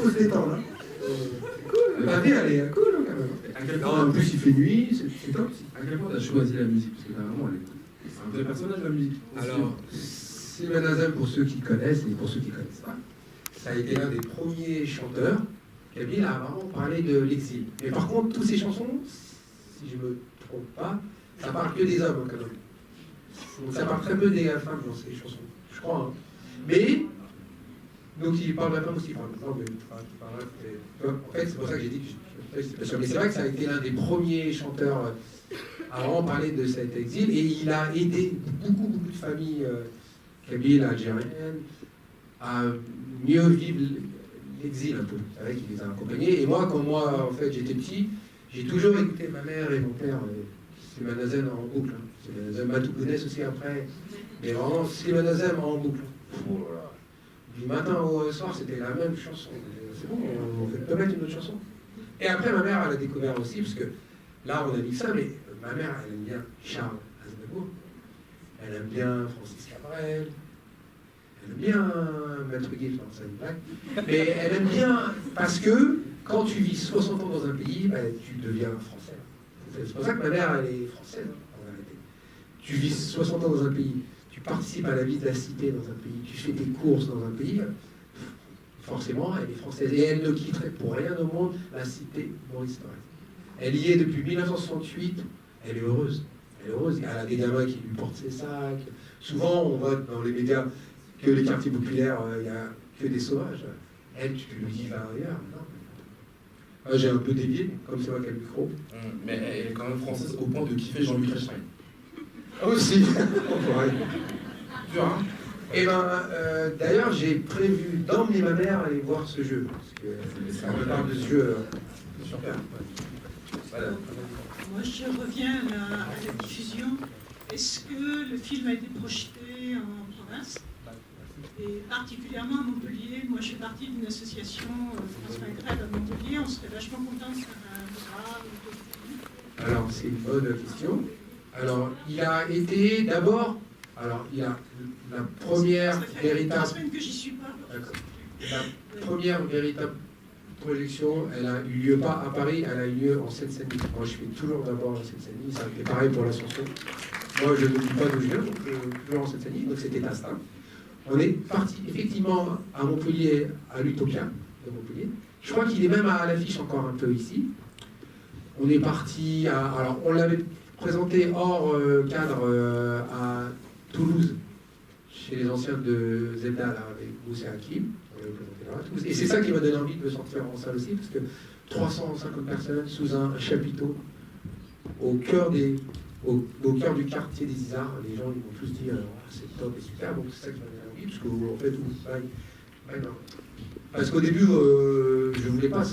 se détendre. Hein. C'est cool, la vie, elle est cool, hein, quand même. En plus, il fait nuit, c'est top. À quel point tu as choisi la musique? Parce que vraiment, c'est un vrai personnage, la musique. Alors, Simon Azam, pour ceux qui connaissent et pour ceux qui ne connaissent pas, ça a été l'un des premiers chanteurs qui a vraiment parlé de l'exil. Mais par contre, toutes ces chansons, si je ne me trompe pas, ça parle que des hommes, quand même. Donc ça parle très peu des femmes dans ces chansons, je crois. Hein. Mais, donc il parle de la femme aussi, il parle de l'homme. En fait, c'est pour ça que j'ai dit que je suis pas sûr. Mais c'est vrai que ça a été l'un des premiers chanteurs à vraiment parler de cet exil. Et il a aidé beaucoup de familles kabyles, algériennes, à mieux vivre l'exil un peu. C'est vrai qu'il les a accompagnés. Et moi, quand en fait, j'étais petit, j'ai toujours écouté ma mère et mon père. C'est Manazem en boucle. Hein. C'est Manazem Matoukounès aussi après. Mais vraiment, c'est Manazem en boucle. Oh là là. Du matin au soir, c'était la même chanson. C'est bon, on peut mettre une autre chanson. Et après, ma mère, elle a découvert aussi, parce que là, on a mis ça, mais ma mère, elle aime bien Charles Aznavour. Elle aime bien Francis Cabrel. Elle aime bien Maître Gims, c'est une blague. Mais elle aime bien, parce que quand tu vis 60 ans dans un pays, tu deviens français. C'est pour ça que ma mère, elle est française, en réalité. Tu vis 60 ans dans un pays, tu participes à la vie de la cité dans un pays, tu fais tes courses dans un pays, forcément, elle est française. Et elle ne quitterait pour rien au monde la cité Maurice Thorez. Elle y est depuis 1968, elle est heureuse. Elle est heureuse. Elle a des gamins qui lui portent ses sacs. Souvent, on voit dans les médias que les quartiers populaires, il n'y a que des sauvages. Elle, tu lui dis, va ailleurs. Non. J'ai un peu dévié, comme c'est moi qui ai le micro. Mais elle est quand même française au point de kiffer Jean-Luc Reichstein. Aussi. Dur, hein. Et d'ailleurs, j'ai prévu d'emmener ma mère aller voir ce jeu. Parce que ça me parle de ce jeu super. Voilà. Moi, je reviens à la diffusion. Est-ce que le film a été projeté en province? Et particulièrement à Montpellier. Moi, je fais partie d'une association France Maghreb à Montpellier. On serait vachement content de faire un drame ou d'autres films. Alors, c'est une bonne question. Alors, il a été d'abord... Alors, il y a la première véritable... 3 semaines que j'y suis pas. La première véritable projection, elle a eu lieu pas à Paris, elle a eu lieu en Seine-Saint-Denis. Moi, je fais toujours d'abord en Seine-Saint-Denis, ça fait pareil pour l'Ascension. Moi, je ne dis pas d'où je viens, donc toujours en Seine-Saint-Denis, donc c'était Tastin. On est parti effectivement à Montpellier, à l'Utopia de Montpellier. Je crois qu'il est même à l'affiche encore un peu ici. On est parti à... Alors, on l'avait présenté hors cadre à Toulouse, chez les anciens de Zelda, là, avec Moussa Hakim. On l'avait présenté là à Toulouse. Et c'est ça qui m'a donné envie de me sortir en salle aussi, parce que 350 personnes sous un chapiteau, au cœur du quartier des Isards, les gens ils vont tous dire c'est top et super, donc c'est ça qui m'a donné envie, parce qu'en fait, non. Parce qu'au début, je ne voulais pas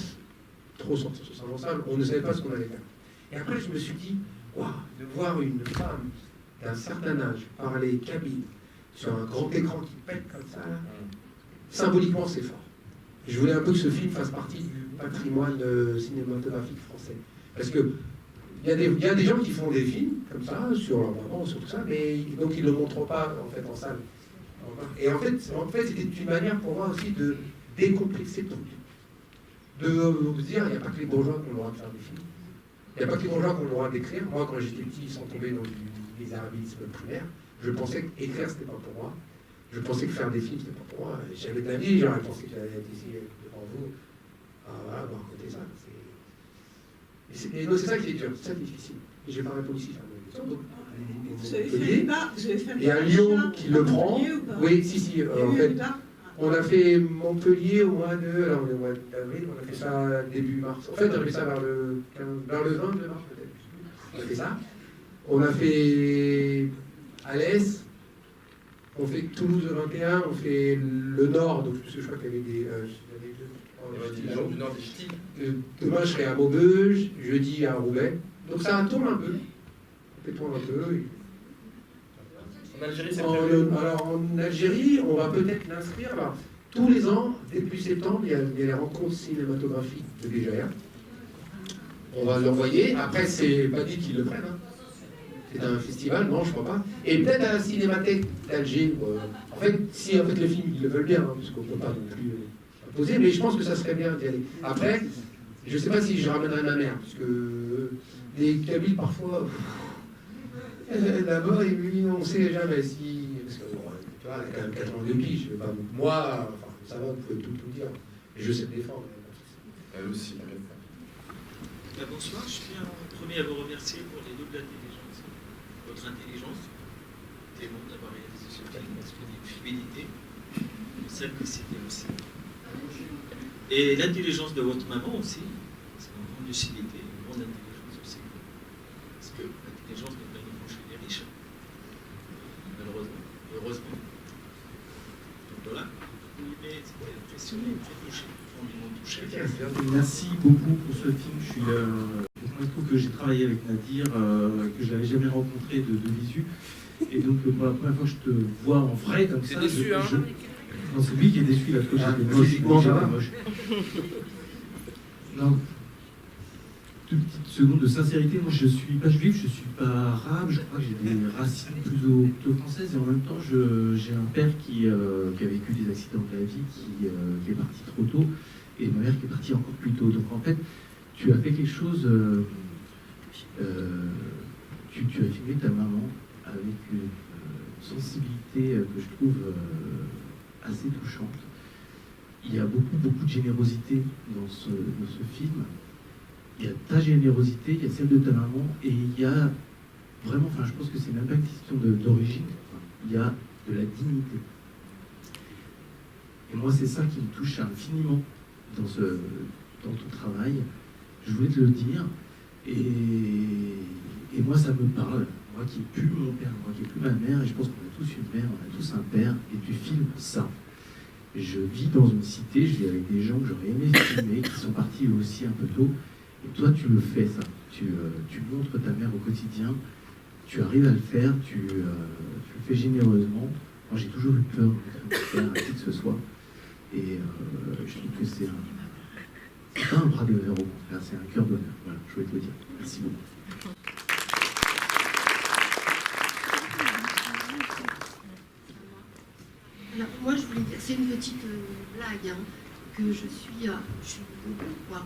trop sortir sur Saint-Jean-Salle, on ne savait pas ce qu'on allait faire. Et après, je me suis dit, waouh, de voir une femme d'un certain âge parler kabyle sur un grand écran qui pète comme ça, là, symboliquement, c'est fort. Je voulais un peu que ce film fasse partie du patrimoine cinématographique français. Parce que il y a des gens qui font des films comme ça, sur leur maman, sur tout ça, mais donc ils ne le montrent pas en fait en salle. Et en fait c'était une manière pour moi aussi de décomplexer le truc. De vous dire, il n'y a pas que les bourgeois qui ont le droit de faire des films. Il n'y a pas que les bourgeois qui ont le droit d'écrire. Moi, quand j'étais petit, sans tomber dans les arabismes primaires, je pensais qu'écrire, c'était pas pour moi. Je pensais que faire des films, c'était pas pour moi. J'avais de la vie, j'aurais pensé que j'allais être ici devant vous. Voilà, vous raconter ça. C'est ça qui est dur, c'est ça qui est difficile. Et je n'ai pas répondu ici. Vous avez fait le débat, vous avez fait le il y a Lyon qui le prend. Oui, si, en fait. On a fait Montpellier au mois de... Alors, au mois d'avril, on a fait ça début mars. En fait, on a fait ça vers le 22 mars, peut-être. On a fait ça. On a fait Alès. On fait Toulouse le 21. On fait le Nord. Donc, je crois qu'il y avait des... des gens du Nord des Ch'tis. Demain, je serai à Maubeuge. Jeudi, à Roubaix. Donc, ça tourne un peu. Ça tourne un peu. En Algérie, c'est prévu. Alors en Algérie, on va peut-être l'inscrire. Tous les ans, début septembre, il y a les rencontres cinématographiques de DGR. On va l'envoyer. Après, c'est pas dit qu'ils le prennent. Hein. C'est un festival, non, je crois pas. Et peut-être à la Cinémathèque d'Alger. En fait, si en fait, le film, ils le veulent bien, hein, parce qu'on ne peut pas non plus imposer, mais je pense que ça serait bien d'y aller. Après, je ne sais pas si je ramènerai ma mère, parce que les Kabyles, parfois... Là-bas, on ne sait jamais si... Parce que, bon, tu vois, elle a quand même 82 piges, je vais pas... Moi, enfin, ça va, vous pouvez tout dire. Et je sais me défendre. Elle aussi, bonsoir, je tiens en premier à vous remercier pour les doubles intelligences. Votre intelligence, témoin d'avoir réalisé ce film, parce qu'il y a une fidélité, une simplicité aussi. Et l'intelligence de votre maman aussi, c'est une grande lucidité, une grande intelligence aussi. Parce que l'intelligence n'est pas uniquement chez les riches, malheureusement, heureusement. Donc voilà, mais c'était impressionné, très touché, profondément touché. Merci beaucoup pour ce film. Je trouve que j'ai travaillé avec Nadir, que je l'avais jamais rencontré de visu. Et donc pour la première fois, je te vois en vrai comme ça. T'es déçu, hein Non, c'est lui qui est déçu parce que j'étais moche. Physiquement, J'étais ça va. moche. Non. Toute petite seconde de sincérité, moi je suis pas juif, je suis pas arabe, je crois que j'ai des racines plutôt françaises et en même temps j'ai un père qui a vécu des accidents de la vie, qui est parti trop tôt et ma mère qui est partie encore plus tôt. Donc en fait, tu as fait quelque chose, tu as filmé ta maman avec une sensibilité que je trouve assez touchante. Il y a beaucoup de générosité dans ce film. Il y a ta générosité, il y a celle de ta maman, et il y a vraiment, enfin je pense que c'est même pas une question d'origine, il y a de la dignité. Et moi c'est ça qui me touche infiniment dans ton travail. Je voulais te le dire, et moi ça me parle. Moi qui n'ai plus mon père, moi qui n'ai plus ma mère, et je pense qu'on a tous une mère, on a tous un père, et tu filmes ça. Je vis dans une cité, je vis avec des gens que j'aurais aimé filmer, qui sont partis aussi un peu tôt. Et toi, tu le fais, ça. Tu montres ta mère au quotidien, tu arrives à le faire, tu le fais généreusement. Moi, j'ai toujours eu peur de faire à qui que ce soit. Et je trouve que c'est pas un bras de fer, au contraire, c'est un cœur d'honneur. Voilà, je voulais te le dire. Merci beaucoup. Alors, moi, je voulais dire, c'est une petite blague, hein, que je suis quoi.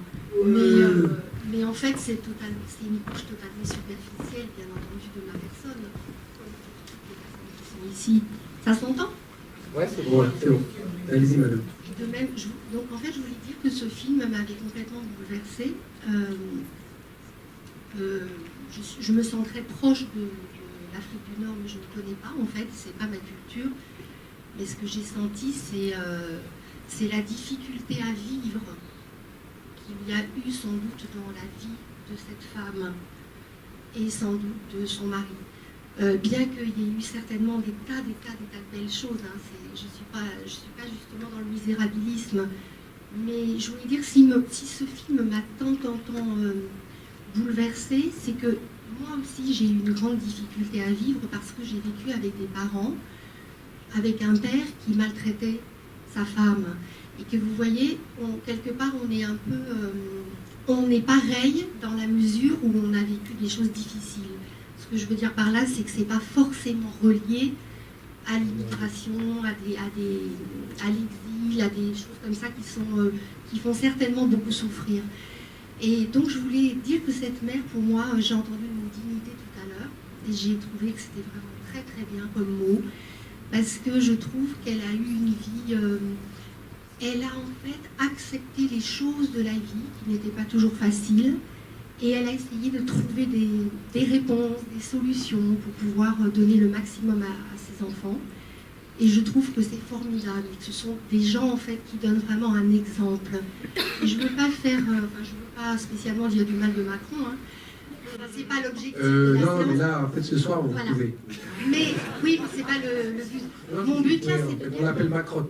Mais en fait, c'est une couche totalement superficielle, bien entendu, de ma personne. Qui sont ici. Ça s'entend? Ouais, c'est bon, c'est bon. Allez-y, madame. De même, donc en fait, je voulais dire que ce film m'avait complètement bouleversée. Je me sens très proche de l'Afrique du Nord, mais je ne connais pas, en fait, c'est pas ma culture. Mais ce que j'ai senti, c'est la difficulté à vivre qu'il y a eu sans doute dans la vie de cette femme et sans doute de son mari. Bien qu'il y ait eu certainement des tas de belles choses, hein, je suis pas justement dans le misérabilisme, mais je voulais dire, si ce film m'a tant bouleversée, c'est que moi aussi j'ai eu une grande difficulté à vivre parce que j'ai vécu avec des parents, avec un père qui maltraitait sa femme, et que vous voyez, quelque part on est un peu, on est pareil dans la mesure où on a vécu des choses difficiles. Ce que je veux dire par là, c'est que c'est pas forcément relié à l'immigration, à l'exil, à des choses comme ça qui font certainement beaucoup souffrir. Et donc je voulais dire que cette mère, pour moi, j'ai entendu le mot dignité tout à l'heure, et j'ai trouvé que c'était vraiment très très bien comme mot, parce que je trouve qu'elle a eu une vie, elle a en fait accepté les choses de la vie qui n'étaient pas toujours faciles, et elle a essayé de trouver des réponses, des solutions pour pouvoir donner le maximum à ses enfants. Et je trouve que c'est formidable. Ce sont des gens en fait qui donnent vraiment un exemple. Et je ne veux pas je veux pas spécialement dire du mal de Macron. Hein. C'est pas l'objectif. Non, mais là, en fait, ce soir, vous pouvez. Mais oui, c'est pas le but. Mon but là, c'est on l'appelle Macron.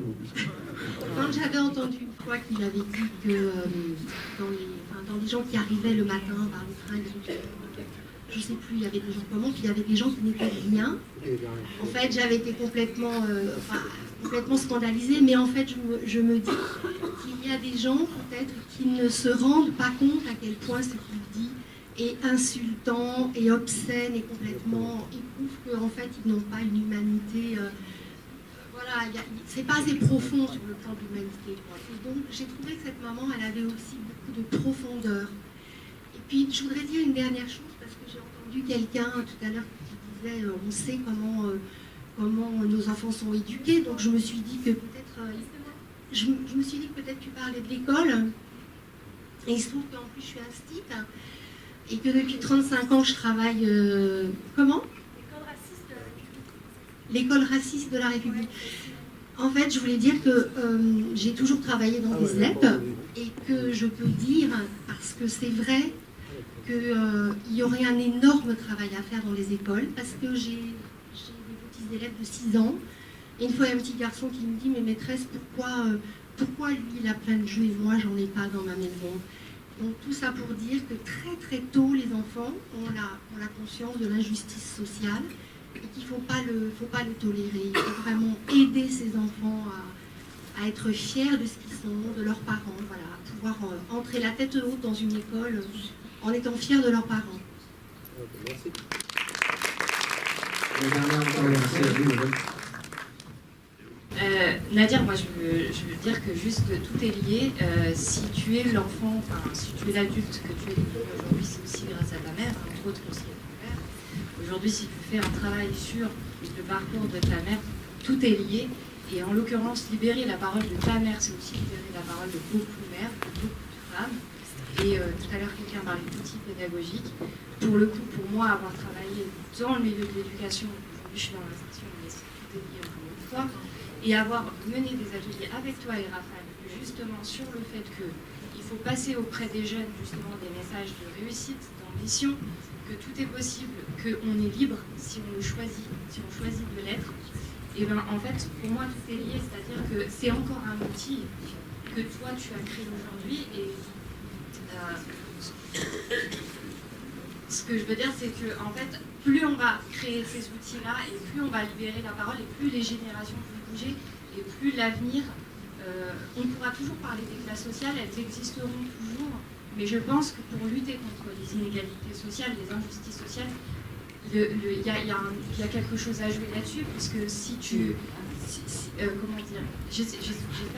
Quand j'avais entendu une fois qu'il avait dit que dans les gens qui arrivaient le matin par le train, je ne sais plus, il y avait des gens comment, puis il y avait des gens qui n'étaient rien. En fait, j'avais été complètement scandalisée, mais en fait, je me dis qu'il y a des gens peut-être qui ne se rendent pas compte à quel point ce qu'il dit est insultant et obscène et complètement éprouve qu'en fait, ils n'ont pas une humanité. Voilà, c'est pas assez profond sur le plan de l'humanité. Et donc, j'ai trouvé que cette maman, elle avait aussi beaucoup de profondeur. Et puis, je voudrais dire une dernière chose, parce que j'ai entendu quelqu'un tout à l'heure qui disait on sait comment nos enfants sont éduqués. Donc, je me suis dit que peut-être tu parlais de l'école. Et il se trouve qu'en plus, je suis instite. Et que depuis 35 ans, je travaille... comment ? L'école raciste de la République. En fait, je voulais dire que j'ai toujours travaillé dans les ZEP et que je peux dire, parce que c'est vrai, qu'il y aurait un énorme travail à faire dans les écoles, parce que j'ai des petits élèves de 6 ans, et une fois, il y a un petit garçon qui me dit, mais maîtresse, pourquoi lui, il a plein de jeux et moi, j'en ai pas dans ma maison ? Donc tout ça pour dire que très très tôt, les enfants ont la conscience de l'injustice sociale, et qu'il ne faut pas le tolérer. Il faut vraiment aider ces enfants à être fiers de ce qu'ils sont, de leurs parents, voilà, à pouvoir entrer la tête haute dans une école en étant fiers de leurs parents. Merci. Nadir, moi je veux dire que juste tout est lié. Si tu es l'enfant, si tu es l'adulte que tu es aujourd'hui, c'est aussi grâce à ta mère, entre autres aussi. Aujourd'hui, si tu fais un travail sur le parcours de ta mère, tout est lié. Et en l'occurrence, libérer la parole de ta mère, c'est aussi libérer la parole de beaucoup de mères, de beaucoup de femmes. Et tout à l'heure, quelqu'un parlait d'outils pédagogiques. Pour le coup, pour moi, avoir travaillé dans le milieu de l'éducation, aujourd'hui je suis dans l'insertion, mais c'est tout est lié encore une fois, et avoir mené des ateliers avec toi et Raphaël, justement sur le fait qu'il faut passer auprès des jeunes, justement, des messages de réussite, d'ambition, que tout est possible, qu'on est libre si on le choisit, si on choisit de l'être, et bien en fait pour moi tout est lié, c'est-à-dire que c'est encore un outil que toi tu as créé aujourd'hui et Ce que je veux dire, c'est que en fait, plus on va créer ces outils-là, et plus on va libérer la parole, et plus les générations vont bouger, et plus l'avenir, on pourra toujours parler des classes sociales, elles existeront toujours, mais je pense que pour lutter contre les inégalités sociales, les injustices sociales, il y a quelque chose à jouer là-dessus, puisque si tu... comment dire, j'espère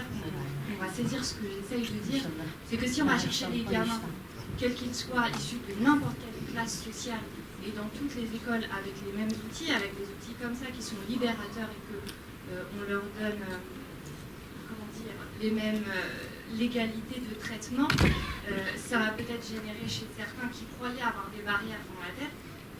qu'on va saisir ce que j'essaye de dire, c'est que si on va chercher les gamins, quels qu'ils soient issus de n'importe quelle classe sociale, et dans toutes les écoles avec les mêmes outils, avec des outils comme ça qui sont libérateurs et que on leur donne, comment dire, les mêmes légalités de traitement, ça va peut-être générer chez certains qui croyaient avoir des barrières dans la tête,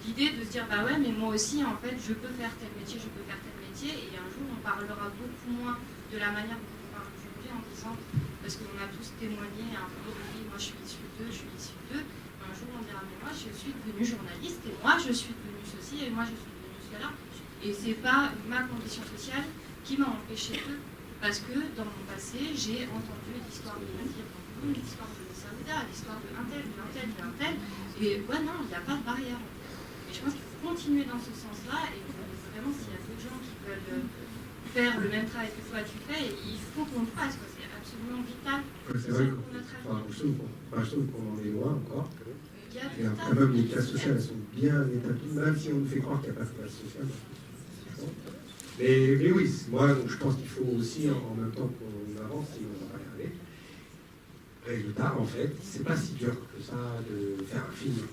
l'idée de se dire, bah ouais, mais moi aussi, en fait, je peux faire tel métier, je peux faire tel métier, et un jour, on parlera beaucoup moins de la manière dont on parle aujourd'hui en disant, parce qu'on a tous témoigné un peu, oui, moi je suis issu d'eux, je suis issu d'eux, un jour on dira, mais moi je suis devenue journaliste, et moi je suis devenue ceci, et moi je suis devenue cela, et c'est pas ma condition sociale qui m'a empêché d'eux, parce que dans mon passé, j'ai entendu l'histoire de Nadir, l'histoire de Saouda, l'histoire de un tel, et ouais, non, il n'y a pas de barrière. Et je pense qu'il faut continuer dans ce sens-là, et vraiment, s'il y a d'autres gens qui veulent faire le même travail que toi tu fais, il faut qu'on le fasse, c'est absolument vital. C'est vrai que, je trouve qu'on en est loin encore. Il y a quand même les classes sociales, elles sont bien établies, même si on nous fait croire qu'il n'y a pas de classe sociale. Mais oui, moi, donc, je pense qu'il faut aussi, en même temps qu'on avance, si on va pas y arriver, résultat, en fait, c'est pas si dur que ça de faire un film.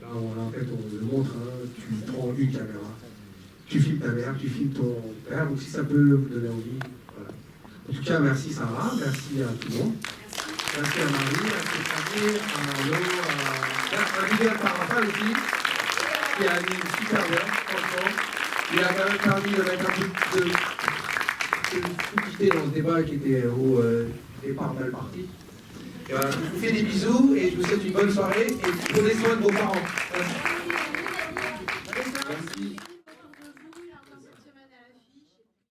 Là, en fait, on le montre, hein, tu prends une caméra, tu filmes ta mère, tu filmes ton père, donc si ça peut vous donner envie, voilà. En tout cas, merci Sarah, merci à tout le monde. Merci à Marie, merci à Camille, à Arnaud, à Miguel Parapha aussi, qui a animé super bien, franchement. Il a quand même permis de mettre un peu de fluidité dans ce débat qui était au départ mal parti. Et voilà, je vous fais des bisous et je vous souhaite une bonne soirée et prenez soin de vos parents. Merci.